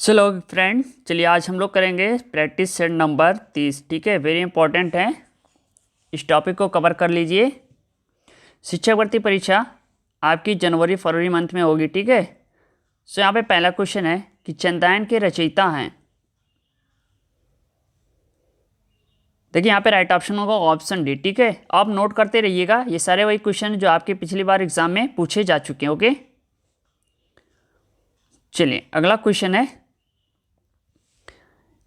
चलो फ्रेंड, चलिए आज हम लोग करेंगे प्रैक्टिस सेट नंबर 30। ठीक है, वेरी इंपॉर्टेंट है, इस टॉपिक को कवर कर लीजिए। शिक्षक भर्ती परीक्षा आपकी जनवरी फरवरी मंथ में होगी। ठीक है, सो यहाँ पे पहला क्वेश्चन है कि चंद्रायन के रचयिता हैं। देखिए यहाँ पे राइट ऑप्शन होगा ऑप्शन डी। ठीक है, आप नोट करते रहिएगा, ये सारे वही क्वेश्चन जो आपके पिछली बार एग्जाम में पूछे जा चुके हैं। ओके, चलिए अगला क्वेश्चन है,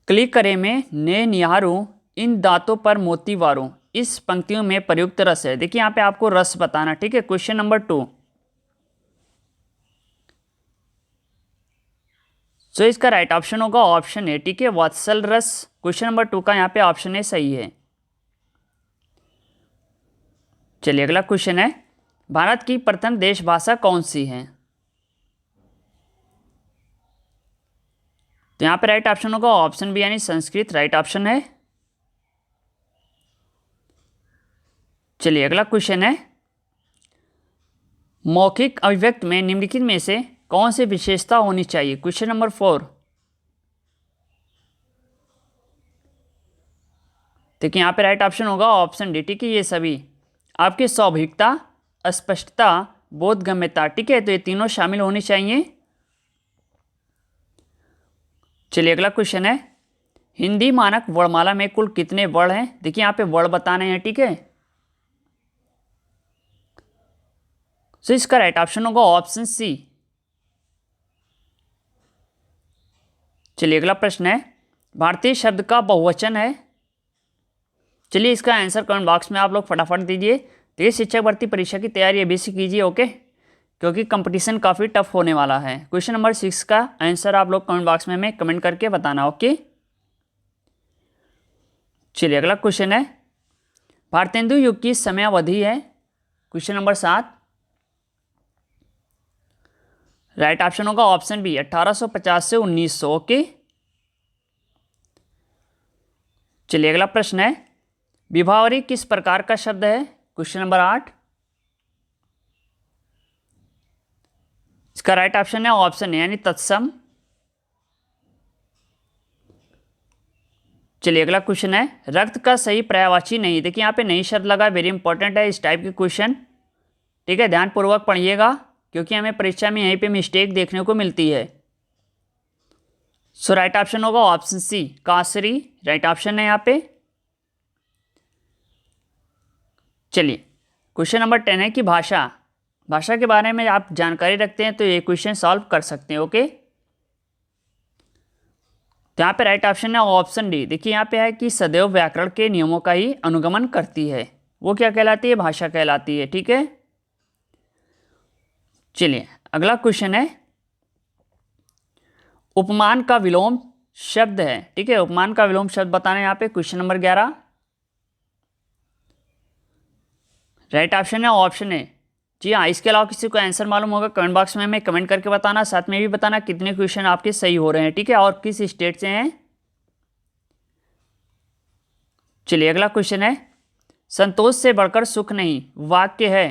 क्लिक करें में ने निहारूं इन दांतों पर मोती वारूं, इस पंक्तियों में प्रयुक्त रस है। देखिए यहाँ पे आपको रस बताना। ठीक है, क्वेश्चन नंबर 2। सो इसका राइट ऑप्शन होगा ऑप्शन ए। ठीक है, वत्सल रस। क्वेश्चन नंबर 2 का यहाँ पे ऑप्शन ए सही है। चलिए अगला क्वेश्चन है, भारत की प्रथम देश भाषा कौन सी है। तो यहाँ पे राइट ऑप्शन होगा ऑप्शन बी यानी संस्कृत, राइट ऑप्शन है। चलिए अगला क्वेश्चन है, मौखिक अभिव्यक्ति में निम्नलिखित में से कौन सी विशेषता होनी चाहिए। Question number 4। देखिए यहाँ पे राइट ऑप्शन होगा ऑप्शन डी। ठीक है, ये सभी आपकी स्वाभाविकता, स्पष्टता, बोधगम्यता। ठीक है, तो ये तीनों शामिल होनी चाहिए। चलिए अगला क्वेश्चन है, हिंदी मानक वर्णमाला में कुल कितने वर्ण हैं। देखिए यहाँ पे वर्ण बताने हैं। ठीक है, तो इसका राइट ऑप्शन होगा ऑप्शन सी। चलिए अगला प्रश्न है, भारतीय शब्द का बहुवचन है। चलिए इसका आंसर कमेंट बॉक्स में आप लोग फटाफट दीजिए। देखिए शिक्षक भर्ती परीक्षा की तैयारी अभी से कीजिए। ओके, क्योंकि कंपटीशन काफ़ी टफ होने वाला है। क्वेश्चन नंबर 6 का आंसर आप लोग कमेंट बॉक्स में हमें कमेंट करके बताना। ओके, चलिए अगला क्वेश्चन है, भारतेंदु युग की समयावधि है। Question number 7। राइट ऑप्शन होगा ऑप्शन बी 1850 से 1900। ओके, चलिए अगला प्रश्न है, विभावरी किस प्रकार का शब्द है। Question number 8। इसका राइट ऑप्शन है ऑप्शन ए यानी तत्सम। चलिए अगला क्वेश्चन है, रक्त का सही पर्यायवाची नहीं। देखिए यहाँ पे नई शब्द लगा, वेरी इंपॉर्टेंट है इस टाइप के क्वेश्चन। ठीक है, ध्यानपूर्वक पढ़िएगा क्योंकि हमें परीक्षा में यहीं पे मिस्टेक देखने को मिलती है। सो राइट ऑप्शन होगा ऑप्शन सी कासरी, राइट ऑप्शन है यहाँ पे। चलिए क्वेश्चन नंबर 10 है कि भाषा के बारे में आप जानकारी रखते हैं तो ये क्वेश्चन सॉल्व कर सकते हैं। ओके, तो यहाँ पे राइट ऑप्शन है ऑप्शन डी। देखिए यहाँ पे है कि सदैव व्याकरण के नियमों का ही अनुगमन करती है, वो क्या कहलाती है, भाषा कहलाती है। ठीक है, चलिए अगला क्वेश्चन है, उपमान का विलोम शब्द है। ठीक है, उपमान का विलोम शब्द बताना है यहाँ पे। Question number 11। राइट ऑप्शन है ऑप्शन ए। जी हाँ, इसके अलावा किसी को आंसर मालूम होगा कमेंट बॉक्स में हमें कमेंट करके बताना, साथ में भी बताना कितने क्वेश्चन आपके सही हो रहे हैं। ठीक है, और किस स्टेट से हैं। चलिए अगला क्वेश्चन है, संतोष से बढ़कर सुख नहीं वाक्य है,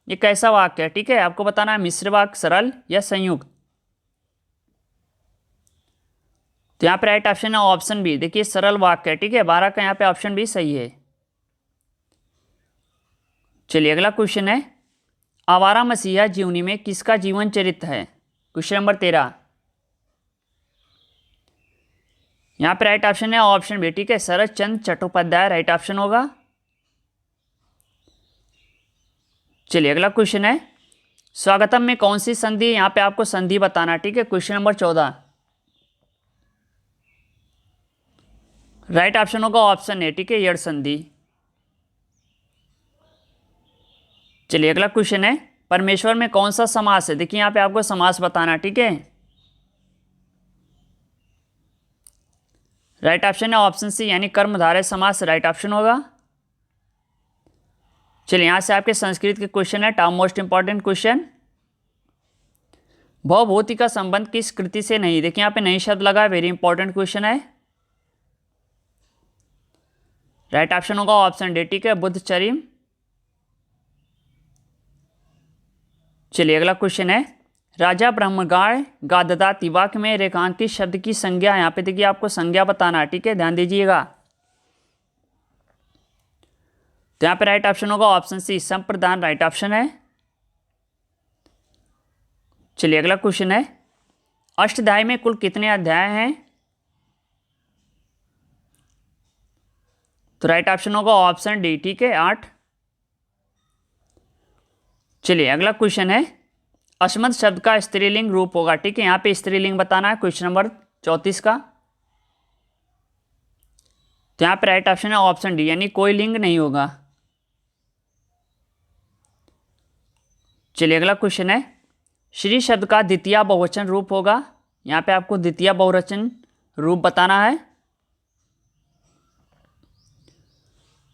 ये कैसा वाक्य है। ठीक है, आपको बताना है मिश्र वाक्य, सरल या संयुक्त। तो यहाँ पे राइट ऑप्शन है ऑप्शन बी। देखिए सरल वाक्य है। ठीक है, 12 का यहाँ पे ऑप्शन बी सही है। चलिए अगला क्वेश्चन है, आवारा मसीहा जीवनी में किसका जीवन चरित्र है। Question number 13। यहाँ पे राइट ऑप्शन है ऑप्शन बी। ठीक है, शरद चंद्र चट्टोपाध्याय, राइट ऑप्शन होगा। चलिए अगला क्वेश्चन है, स्वागतम में कौन सी संधि है, यहाँ पे आपको संधि बताना। ठीक है, क्वेश्चन नंबर 14। राइट ऑप्शन होगा ऑप्शन ए। ठीक है, यड़ संधि। चलिए अगला क्वेश्चन है, परमेश्वर में कौन सा समास है। देखिए यहाँ पे आपको समास बताना। ठीक है, राइट ऑप्शन है ऑप्शन सी यानी कर्मधारय समास, राइट ऑप्शन होगा। चलिए यहां से आपके संस्कृत के क्वेश्चन है, top most important question, Bhavabhuti का संबंध किस कृति से नहीं। देखिए यहाँ पे नई शब्द लगा है, वेरी इंपॉर्टेंट क्वेश्चन है। राइट ऑप्शन होगा ऑप्शन डी। ठीक है, बुद्धचरिम। चलिए अगला क्वेश्चन है, राजा ब्रह्मगाय गाददाती वाक्य में रेखांकित शब्द की संज्ञा, यहाँ पे देखिए आपको संज्ञा बताना है, ठीक है, ध्यान दीजिएगा। तो यहाँ पे राइट ऑप्शन होगा ऑप्शन सी, संप्रदान राइट ऑप्शन है। चलिए अगला क्वेश्चन है, अष्टाध्यायी में कुल कितने अध्याय हैं? तो राइट ऑप्शन होगा ऑप्शन डी, ठीक है, 8। चलिए अगला क्वेश्चन है, अस्मत् शब्द का स्त्रीलिंग रूप होगा, ठीक है, यहाँ पे स्त्रीलिंग बताना है, क्वेश्चन नंबर 34 का। तो यहाँ पे राइट ऑप्शन है ऑप्शन डी, यानी कोई लिंग नहीं होगा। चलिए अगला क्वेश्चन है, श्री शब्द का द्वितीय बहुवचन रूप होगा, यहाँ पे आपको द्वितीय बहुवचन रूप बताना है।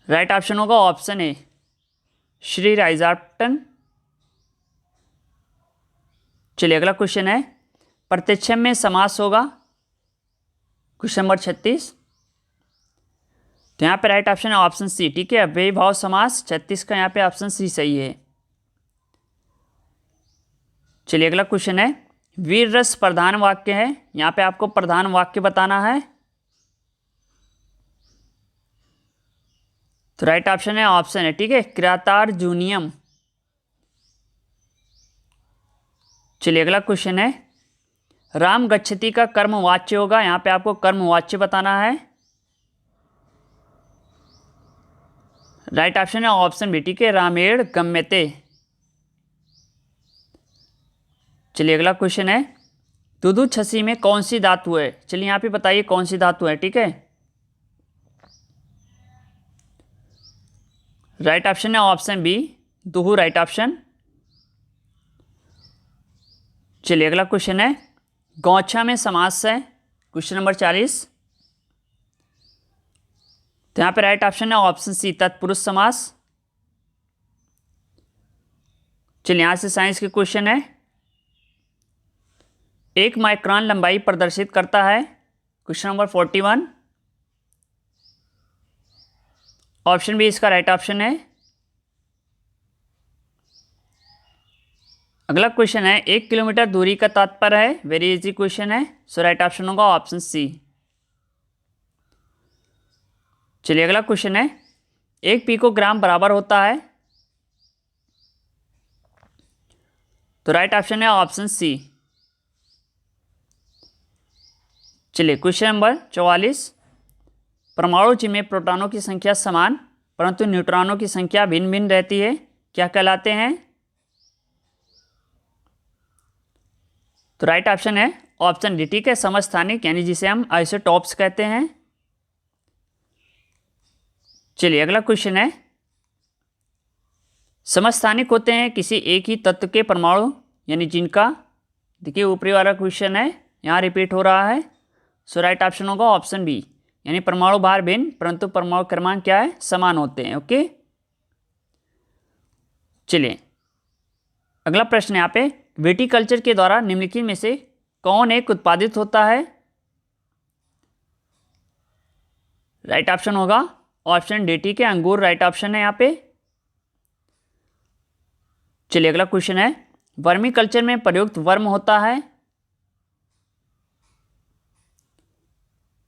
राइट ऑप्शन होगा ऑप्शन ए, श्री राइजार्टन। चलिए अगला क्वेश्चन है, प्रतिच्छेद में समास होगा, क्वेश्चन नंबर 36। तो यहाँ पे राइट ऑप्शन है ऑप्शन सी, ठीक है, अव्ययी भाव समास 36 का यहाँ पे ऑप्शन सी सही है। चलिए अगला क्वेश्चन है, वीर रस प्रधान वाक्य है, यहाँ पे आपको प्रधान वाक्य बताना है। तो राइट ऑप्शन है ऑप्शन है, ठीक है, क्रियातार्जुनियम। चलिए अगला क्वेश्चन है, राम गच्छति का कर्मवाच्य होगा, यहाँ पे आपको कर्मवाच्य बताना है। राइट ऑप्शन है ऑप्शन बी, ठीक है, रामेण गम्यते। चलिए अगला क्वेश्चन है, दुदु छसी में कौन सी धातु है? चलिए यहाँ पे बताइए कौन सी धातु है, ठीक है। राइट ऑप्शन है ऑप्शन बी, दुहु राइट ऑप्शन। चलिए अगला क्वेश्चन है, गौछा में समास है, क्वेश्चन नंबर 40। तो यहाँ पे राइट ऑप्शन है ऑप्शन सी, तत्पुरुष समास। चलिए यहाँ से साइंस के क्वेश्चन है, 1 माइक्रोन लंबाई प्रदर्शित करता है, क्वेश्चन नंबर 41। ऑप्शन बी इसका राइट ऑप्शन है। अगला क्वेश्चन है, 1 किलोमीटर दूरी का तात्पर्य है, वेरी इजी क्वेश्चन है, सो राइट ऑप्शन होगा ऑप्शन सी। चलिए अगला क्वेश्चन है, 1 पिकोग्राम बराबर होता है, तो राइट ऑप्शन है ऑप्शन सी। चलिए क्वेश्चन नंबर 44, परमाणु चिन्ह में प्रोटॉनों की संख्या समान परंतु न्यूट्रॉनों की संख्या भिन्न भिन्न रहती है, क्या कहलाते हैं? तो राइट ऑप्शन है ऑप्शन डी, ठीक है, समस्थानिक, यानी जिसे हम आइसोटॉप्स कहते हैं। चलिए अगला क्वेश्चन है, समस्थानिक होते हैं किसी एक ही तत्व के परमाणु, यानी जिनका, देखिए ऊपरी वाला क्वेश्चन है यहाँ रिपीट हो रहा है, सो राइट ऑप्शन होगा ऑप्शन बी, यानी परमाणु भार भिन्न परंतु परमाणु क्रमांक क्या है, समान होते हैं। ओके, चलिए अगला प्रश्न यहाँ पे, विटीकल्चर के द्वारा निम्नलिखित में से कौन एक उत्पादित होता है? राइट ऑप्शन होगा ऑप्शन डी, ठीक है, अंगूर राइट ऑप्शन है यहाँ पे। चलिए अगला क्वेश्चन है, वर्मी कल्चर में प्रयुक्त वर्म होता है,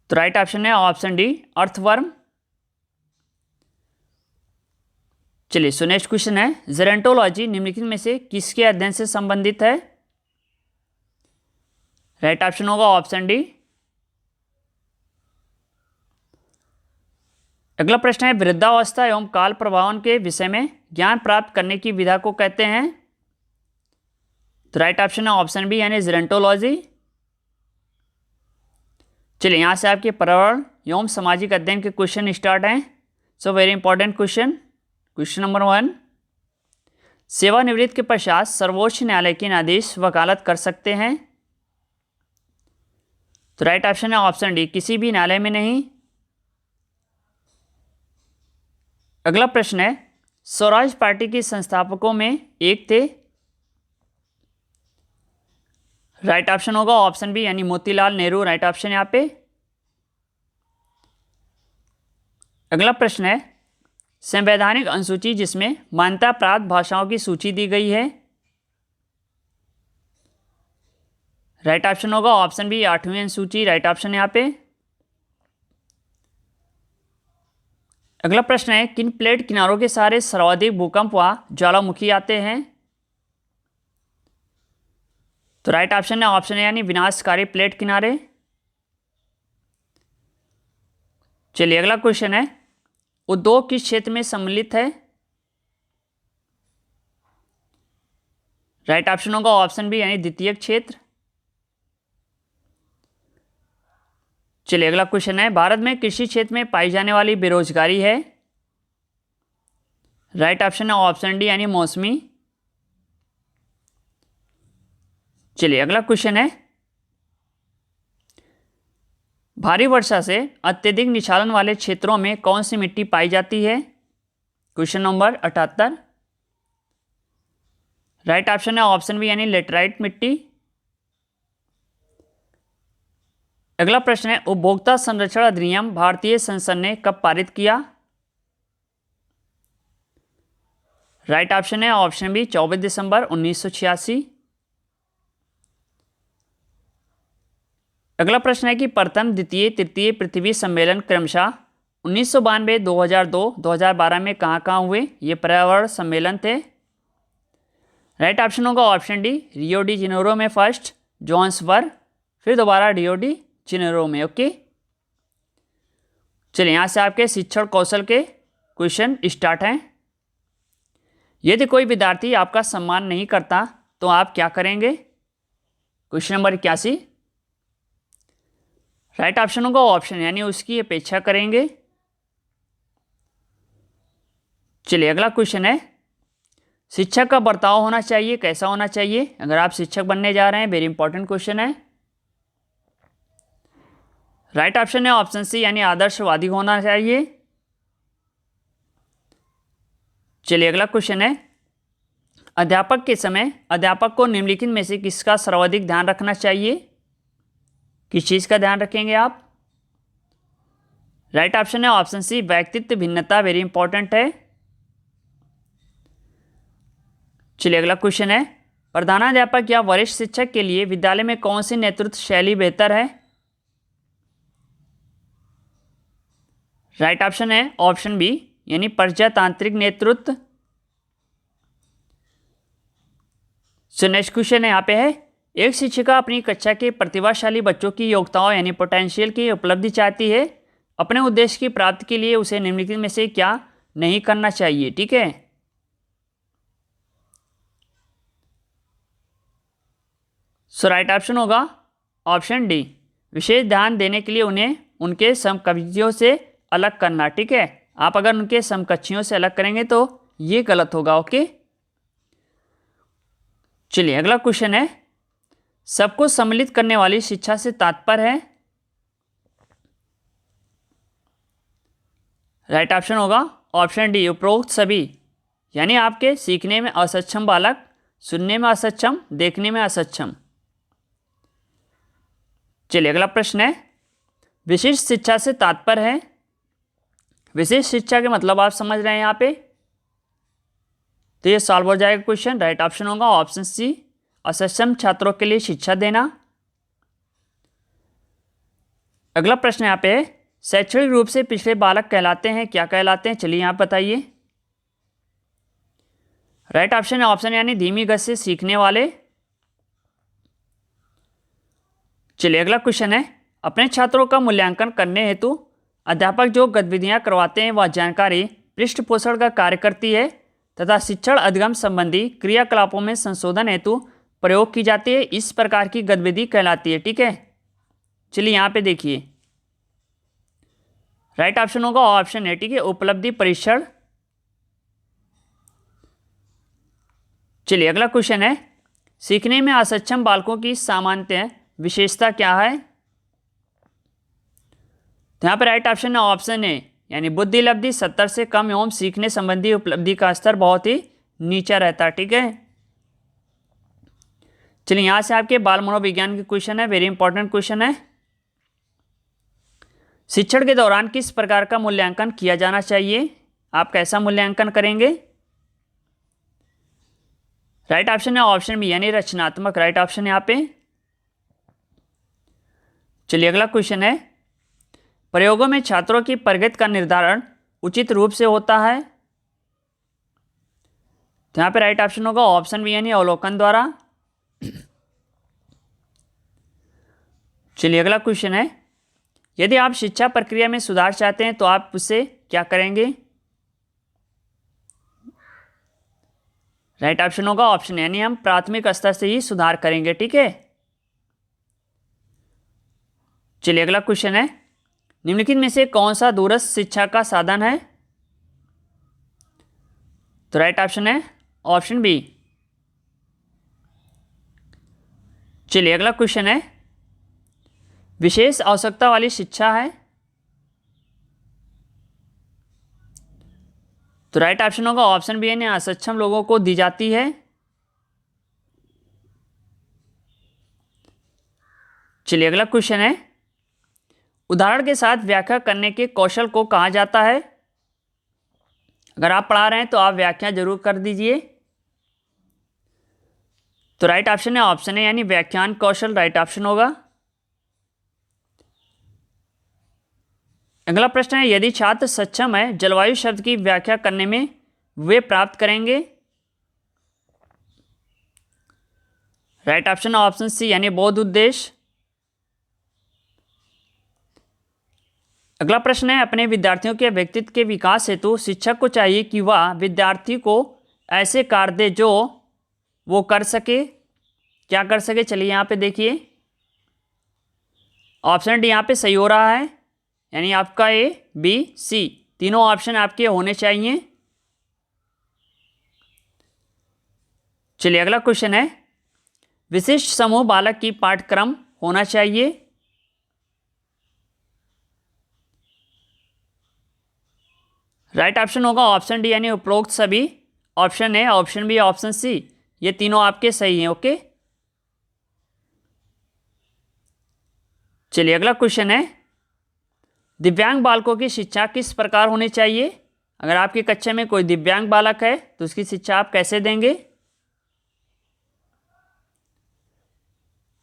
तो राइट ऑप्शन है ऑप्शन डी, अर्थवर्म। चलिए सो नेक्स्ट क्वेश्चन है, जेरेंटोलॉजी निम्नलिखित में से किसके अध्ययन से संबंधित है? राइट ऑप्शन होगा ऑप्शन डी। अगला प्रश्न है, वृद्धावस्था एवं काल प्रभावन के विषय में ज्ञान प्राप्त करने की विधा को कहते हैं? तो राइट ऑप्शन है ऑप्शन बी, यानी जेरेंटोलॉजी। चलिए यहाँ से आपके पर्यावरण एवं सामाजिक अध्ययन के क्वेश्चन स्टार्ट हैं, so very important question. Question number 1, सेवानिवृत्ति के पश्चात सर्वोच्च न्यायालय के न्यायाधीश वकालत कर सकते हैं? तो राइट ऑप्शन है ऑप्शन डी, किसी भी न्यायालय में नहीं। अगला प्रश्न है, स्वराज पार्टी के संस्थापकों में एक थे? राइट ऑप्शन होगा ऑप्शन बी, यानी मोतीलाल नेहरू राइट ऑप्शन यहाँ पे। अगला प्रश्न है, संवैधानिक अनुसूची जिसमें मान्यता प्राप्त भाषाओं की सूची दी गई है? राइट ऑप्शन होगा ऑप्शन बी 8वीं अनुसूची, राइट ऑप्शन यहाँ पे। अगला प्रश्न है किन प्लेट किनारों के सहारे सर्वाधिक भूकंप व ज्वालामुखी आते हैं? तो राइट ऑप्शन है ऑप्शन यानी विनाशकारी प्लेट किनारे। चलिए अगला क्वेश्चन है उद्योग किस क्षेत्र में सम्मिलित है? राइट ऑप्शन होगा ऑप्शन बी यानी द्वितीयक क्षेत्र। चलिए अगला क्वेश्चन है भारत में कृषि क्षेत्र में पाई जाने वाली बेरोजगारी है? राइट ऑप्शन है ऑप्शन डी यानी मौसमी। चलिए अगला क्वेश्चन है भारी वर्षा से अत्यधिक निचालन वाले क्षेत्रों में कौन सी मिट्टी पाई जाती है? Question number 78। राइट ऑप्शन है ऑप्शन बी यानी लेटराइट मिट्टी। अगला प्रश्न है उपभोक्ता संरक्षण अधिनियम भारतीय संसद ने कब पारित किया? राइट ऑप्शन है ऑप्शन बी 24 दिसंबर 1986। अगला प्रश्न है कि प्रथम द्वितीय तृतीय पृथ्वी सम्मेलन क्रमशः 1992, 2002, 2012 में कहाँ कहाँ हुए? ये पर्यावरण सम्मेलन थे। राइट ऑप्शन होगा option D Rio de Janeiro में फर्स्ट, जोहान्सबर्ग, फिर दोबारा रियो डी जेनेरो में। ओके चलिए यहाँ से आपके शिक्षण कौशल के क्वेश्चन स्टार्ट हैं। यदि कोई विद्यार्थी आपका सम्मान नहीं करता तो आप क्या करेंगे? Question number 81। राइट ऑप्शन होगा ऑप्शन यानी उसकी अपेक्षा करेंगे। चलिए अगला क्वेश्चन है शिक्षक का बर्ताव होना चाहिए कैसा होना चाहिए अगर आप शिक्षक बनने जा रहे हैं? वेरी इंपॉर्टेंट क्वेश्चन है। राइट ऑप्शन है ऑप्शन सी यानी आदर्शवादी होना चाहिए। चलिए अगला क्वेश्चन है अध्यापक के समय अध्यापक को निम्नलिखित में से किसका सर्वाधिक ध्यान रखना चाहिए? किस चीज का ध्यान रखेंगे आप? राइट ऑप्शन है ऑप्शन सी व्यक्तित्व भिन्नता, वेरी इंपॉर्टेंट है। चलिए अगला क्वेश्चन है प्रधानाध्यापक या वरिष्ठ शिक्षक के लिए विद्यालय में कौन सी नेतृत्व शैली बेहतर है? राइट ऑप्शन है ऑप्शन बी यानी प्रजातांत्रिक नेतृत्व। सो नेक्स्ट क्वेश्चन है यहाँ पे है एक शिक्षिका अपनी कक्षा के प्रतिभाशाली बच्चों की योग्यताओं यानी पोटेंशियल की उपलब्धि चाहती है। अपने उद्देश्य की प्राप्ति के लिए उसे निम्नलिखित में से क्या नहीं करना चाहिए? ठीक है सो राइट ऑप्शन होगा ऑप्शन डी विशेष ध्यान देने के लिए उन्हें उनके समकक्षियों से अलग करना। ठीक है आप अगर उनके समकक्षियों से अलग करेंगे तो ये गलत होगा। ओके चलिए अगला क्वेश्चन है सबको सम्मिलित करने वाली शिक्षा से तात्पर्य है? राइट ऑप्शन होगा ऑप्शन डी उपरोक्त सभी यानी आपके सीखने में असक्षम बालक, सुनने में असक्षम, देखने में असक्षम। चलिए अगला प्रश्न है विशिष्ट शिक्षा से तात्पर्य है? विशिष्ट शिक्षा के मतलब आप समझ रहे हैं यहाँ पे तो ये सॉल्व हो जाएगा क्वेश्चन। राइट ऑप्शन होगा ऑप्शन सी असक्षम छात्रों के लिए शिक्षा देना। अगला प्रश्न यहाँ पे है शैक्षणिक रूप से पिछड़े बालक कहलाते हैं क्या कहलाते हैं? चलिए यहाँ बताइए। राइट ऑप्शन है ऑप्शन यानी धीमी गति से सीखने वाले। चलिए अगला क्वेश्चन है अपने छात्रों का मूल्यांकन करने हेतु अध्यापक जो गतिविधियां करवाते हैं वह जानकारी पृष्ठपोषण का कार्य करती है तथा शिक्षण अधिगम संबंधी क्रियाकलापों में संशोधन हेतु प्रयोग की जाती है। इस प्रकार की गतिविधि कहलाती है। ठीक है चलिए यहाँ पे देखिए राइट ऑप्शन होगा ऑप्शन ए। ठीक है उपलब्धि परीक्षण। चलिए अगला क्वेश्चन है सीखने में असक्षम बालकों की सामान्य विशेषता क्या है? तो यहाँ पर राइट ऑप्शन है ऑप्शन ए यानी बुद्धि लब्धि 70 से कम एवं सीखने संबंधी उपलब्धि का स्तर बहुत ही नीचा रहता है। ठीक है चलिए यहाँ से आपके बाल मनोविज्ञान के क्वेश्चन है, वेरी इंपॉर्टेंट क्वेश्चन है। शिक्षण के दौरान किस प्रकार का मूल्यांकन किया जाना चाहिए? आप कैसा मूल्यांकन करेंगे? राइट ऑप्शन है ऑप्शन बी यानी रचनात्मक। राइट ऑप्शन यहाँ पे। चलिए अगला क्वेश्चन है, प्रयोगों में छात्रों की प्रगति का निर्धारण उचित रूप से होता है। तो यहाँ पे राइट ऑप्शन होगा ऑप्शन बी यानी अवलोकन द्वारा। चलिए अगला क्वेश्चन है, यदि आप शिक्षा प्रक्रिया में सुधार चाहते हैं तो आप उससे क्या करेंगे। राइट ऑप्शन होगा ऑप्शन यानी हम प्राथमिक स्तर से ही सुधार करेंगे। ठीक है। चलिए अगला क्वेश्चन है, निम्नलिखित में से कौन सा दूरस्थ शिक्षा का साधन है। तो राइट ऑप्शन है ऑप्शन बी। चलिए अगला क्वेश्चन है, विशेष आवश्यकता वाली शिक्षा है। तो राइट ऑप्शन होगा ऑप्शन बी यानी असक्षम लोगों को दी जाती है। चलिए अगला क्वेश्चन है, उदाहरण के साथ व्याख्या करने के कौशल को कहा जाता है। अगर आप पढ़ा रहे हैं तो आप व्याख्या जरूर कर दीजिए। तो राइट ऑप्शन है ऑप्शन है यानी व्याख्यान कौशल राइट ऑप्शन होगा। अगला प्रश्न है, यदि छात्र सक्षम है जलवायु शब्द की व्याख्या करने में वे प्राप्त करेंगे। राइट ऑप्शन है ऑप्शन सी यानी बौद्ध उद्देश्य। अगला प्रश्न है, अपने विद्यार्थियों के व्यक्तित्व के विकास हेतु शिक्षक को चाहिए कि वह विद्यार्थी को ऐसे कार्य दे जो वो कर सके। क्या कर सके, चलिए यहाँ पे देखिए ऑप्शन डी यहाँ पे सही हो रहा है, यानी आपका ए बी सी तीनों ऑप्शन आपके होने चाहिए। चलिए अगला क्वेश्चन है, विशिष्ट समूह बालक की पाठ्यक्रम होना चाहिए। राइट ऑप्शन होगा ऑप्शन डी यानी उपरोक्त सभी। Option A option B option C ये तीनों आपके सही हैं। ओके। चलिए अगला क्वेश्चन है, दिव्यांग बालकों की शिक्षा किस प्रकार होनी चाहिए। अगर आपकी कक्षा में कोई दिव्यांग बालक है तो उसकी शिक्षा आप कैसे देंगे।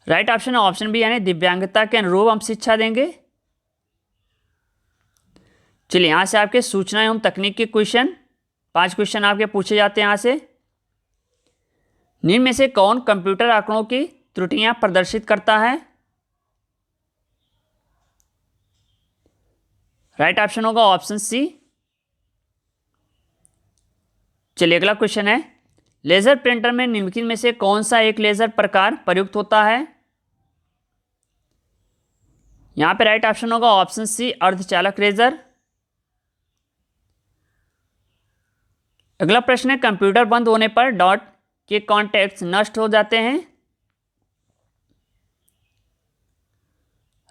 राइट ऑप्शन है ऑप्शन बी यानी दिव्यांगता के अनुरूप हम शिक्षा देंगे। चलिए यहां से आपके सूचना एवं तकनीक के क्वेश्चन 5 क्वेश्चन आपके पूछे जाते हैं। यहां से निम्न में से कौन कंप्यूटर आंकड़ों की त्रुटियां प्रदर्शित करता है। राइट ऑप्शन होगा ऑप्शन सी। चलिए अगला क्वेश्चन है, लेजर प्रिंटर में निम्नलिखित में से कौन सा एक लेजर प्रकार प्रयुक्त होता है। यहां पे राइट ऑप्शन होगा ऑप्शन सी अर्धचालक लेजर। अगला प्रश्न है, कंप्यूटर बंद होने पर डॉट के कॉन्टेक्ट्स नष्ट हो जाते हैं।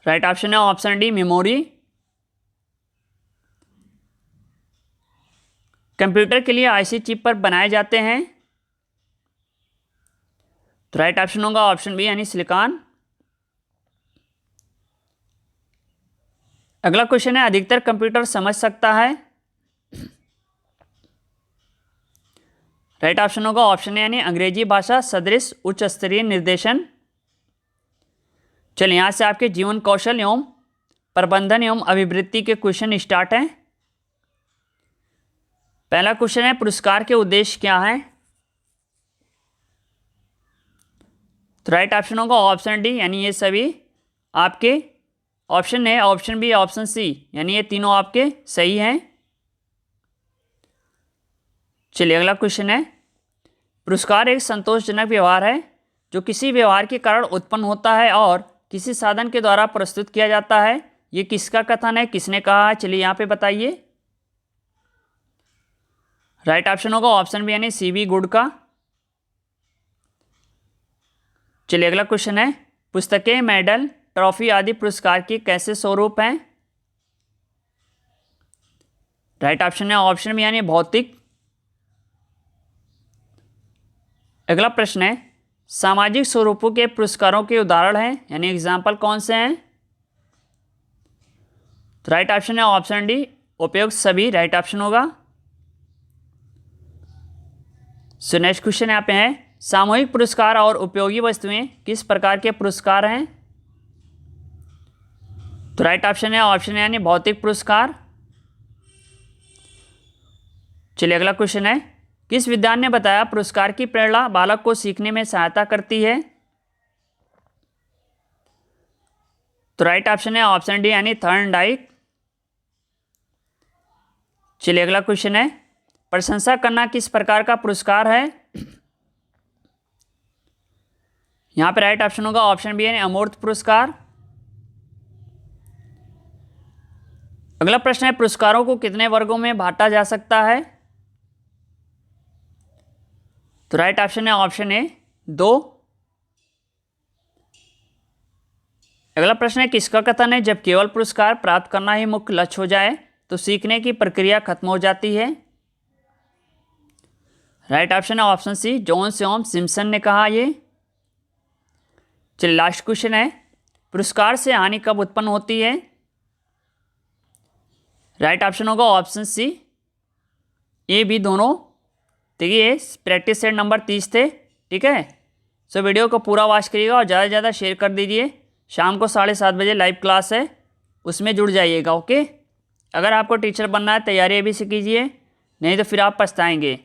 राइट ऑप्शन है ऑप्शन डी मेमोरी। कंप्यूटर के लिए आईसी चिप पर बनाए जाते हैं। तो राइट ऑप्शन होगा ऑप्शन बी यानी सिलिकॉन। अगला क्वेश्चन है, अधिकतर कंप्यूटर समझ सकता है। राइट ऑप्शन होगा ऑप्शन यानी अंग्रेजी भाषा सदृश उच्च स्तरीय निर्देशन। चलिए यहां से आपके जीवन कौशल एवं प्रबंधन एवं अभिवृत्ति के क्वेश्चन स्टार्ट हैं। पहला क्वेश्चन है, पुरस्कार के उद्देश्य क्या है। तो राइट ऑप्शन होगा ऑप्शन डी यानी ये सभी आपके। ऑप्शन है ऑप्शन बी ऑप्शन सी यानी ये तीनों आपके सही हैं। चलिए अगला क्वेश्चन है, पुरस्कार एक संतोषजनक व्यवहार है जो किसी व्यवहार के कारण उत्पन्न होता है और किसी साधन के द्वारा प्रस्तुत किया जाता है। ये किसका कथन है, किसने कहा है, चलिए यहाँ पे बताइए। राइट ऑप्शन होगा ऑप्शन बी यानी सीवी गुड का। चलिए अगला क्वेश्चन है, पुस्तकें मेडल ट्रॉफी आदि पुरस्कार के कैसे स्वरूप हैं। राइट ऑप्शन है ऑप्शन बी यानी भौतिक। अगला प्रश्न है, सामाजिक स्वरूपों के पुरस्कारों के उदाहरण हैं यानी एग्जाम्पल कौन से हैं। तो राइट ऑप्शन है ऑप्शन डी उपयुक्त सभी राइट ऑप्शन होगा। सो नेक्स्ट क्वेश्चन यहाँ पे है, सामूहिक पुरस्कार और उपयोगी वस्तुएं किस प्रकार के पुरस्कार हैं। तो राइट ऑप्शन है ऑप्शन यानी भौतिक पुरस्कार। चलिए अगला क्वेश्चन है, किस विद्वान ने बताया पुरस्कार की प्रेरणा बालक को सीखने में सहायता करती है? तो राइट ऑप्शन है ऑप्शन डी यानी थॉर्नडाइक। चलिए अगला क्वेश्चन है, प्रशंसा करना किस प्रकार का पुरस्कार है? यहां पे राइट ऑप्शन होगा ऑप्शन बी यानी अमूर्त पुरस्कार। अगला प्रश्न है, पुरस्कारों को कितने वर्गों में बांटा जा सकता है? तो राइट ऑप्शन है ऑप्शन ए 2। अगला प्रश्न है, किसका कथन है जब केवल पुरस्कार प्राप्त करना ही मुख्य लक्ष्य हो जाए तो सीखने की प्रक्रिया खत्म हो जाती है? राइट ऑप्शन है ऑप्शन सी जॉन स्योम सिम्पसन ने कहा ये। चलिए लास्ट क्वेश्चन है, पुरस्कार से हानि कब उत्पन्न होती है? राइट ऑप्शन होगा ऑप्शन सी ए बी दोनों। देखिए प्रैक्टिस सेट नंबर 30 थे, ठीक है। सो वीडियो को पूरा वॉच करिएगा और ज़्यादा से ज़्यादा शेयर कर दीजिए। शाम को 7:30 बजे लाइव क्लास है, उसमें जुड़ जाइएगा, ओके। अगर आपको टीचर बनना है तैयारी अभी से कीजिए, नहीं तो फिर आप पछताएंगे।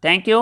Thank you.